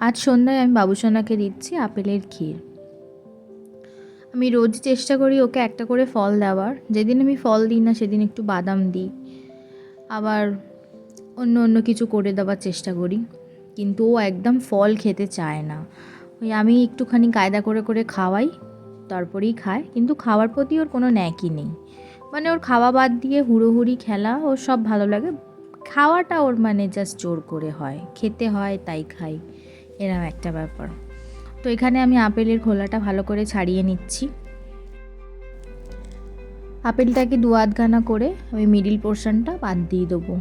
আজ সন্ধ্যায় আমি বাবুসোনাকে দিচ্ছি আপেলের ক্ষীর। আমি রোজ চেষ্টা করি ওকে একটা করে ফল দেওয়ার। যেদিন আমি ফল দিই না সেদিন একটু বাদাম দিই, আবার অন্য অন্য কিছু করে দেওয়ার চেষ্টা করি, কিন্তু ও একদম ফল খেতে চায় না। ওই আমি একটুখানি কায়দা করে করে খাওয়াই, তারপরেই খায়, কিন্তু খাওয়ার প্রতি ওর কোনো ন্যাকই নেই। মানে ওর খাওয়া বাদ দিয়ে হুড়োহুড়ি খেলা ওর সব ভালো লাগে, খাওয়াটা ওর মানে জাস্ট জোর করে হয়, খেতে হয় তাই খাই, এরকম একটা ব্যাপার। তো এখানে আমি আপেলের খোলাটা ভালো করে ছাড়িয়ে নিচ্ছি। আপেলটাকে দু আধখানা করে আমি মিডিল পোর্শনটা বাদ দিয়ে দেবো,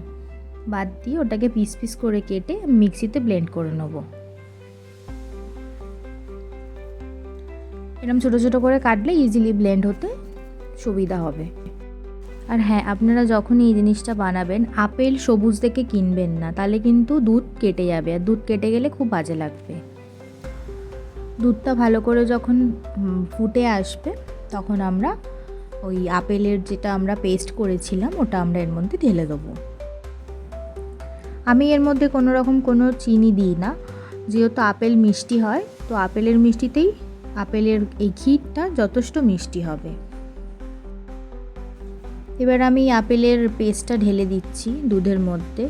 বাদ দিয়ে ওটাকে পিস পিস করে কেটে মিক্সিতে ব্লেন্ড করে নেব। এরকম ছোটো ছোটো করে কাটলে ইজিলি ব্লেন্ড হতে সুবিধা হবে। আর হ্যাঁ, আপনারা যখন এই জিনিসটা বানাবেন আপেল সবুজ দেখে কিনবেন না, তাহলে কিন্তু দুধ কেটে যাবে, আর দুধ কেটে গেলে খুব বাজে লাগবে। দুধটা ভালো করে যখন ফুটে আসবে তখন আমরা ওই আপেলের যেটা আমরা পেস্ট করেছিলাম ওটা আমরা এর মধ্যে ঢেলে দেবো। আমি এর মধ্যে কোনো রকম কোনো চিনি দিই না, যেহেতু আপেল মিষ্টি হয়, তো আপেলের মিষ্টিতেই আপেলের এই ক্ষীরটা যথেষ্ট মিষ্টি হবে। এবার আমি আপেলের পেস্টটা ঢেলে দিচ্ছি দুধের মধ্যে।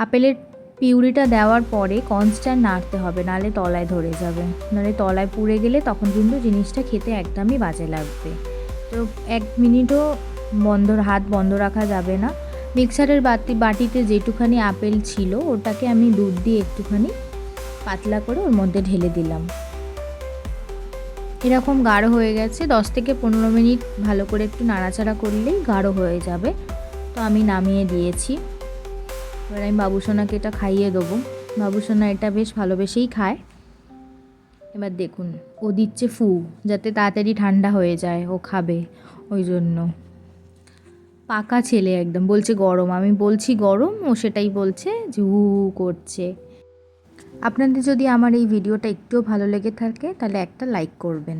আপেলের পিউরিটা দেওয়ার পরে কনস্ট্যান্ট নাড়তে হবে, নাহলে তলায় ধরে যাবে, নাহলে তলায় পুড়ে গেলে তখন কিন্তু জিনিসটা খেতে একদমই বাজে লাগবে। তো 1 মিনিটও হাত বন্ধ রাখা যাবে না। মিক্সারের বাটিতে যেটুখানি আপেল ছিল ওটাকে আমি দুধ দিয়ে একটুখানি পাতলা করে ওর মধ্যে ঢেলে দিলাম। এরকম গাঢ় হয়ে গেছে, 10 থেকে 15 মিনিট ভালো করে একটু নাড়াচাড়া করলেই গাঢ় হয়ে যাবে। তো আমি নামিয়ে দিয়েছি। এবার আমি বাবুসোনাকে এটা খাইয়ে দেবো। বাবুসোনা এটা বেশ ভালোবেসেই খায়। এবার দেখুন ও দিচ্ছে ফু, যাতে তাড়াতাড়ি ঠান্ডা হয়ে যায়, ও খাবে ওই জন্য। পাকা ছেলে একদম, বলছে গরম, আমি বলছি গরম, ও সেটাই বলছে যে হু হু করছে। আপনাদের যদি আমার এই ভিডিওটা একটুও ভালো লেগে থাকে তাহলে একটা লাইক করবেন।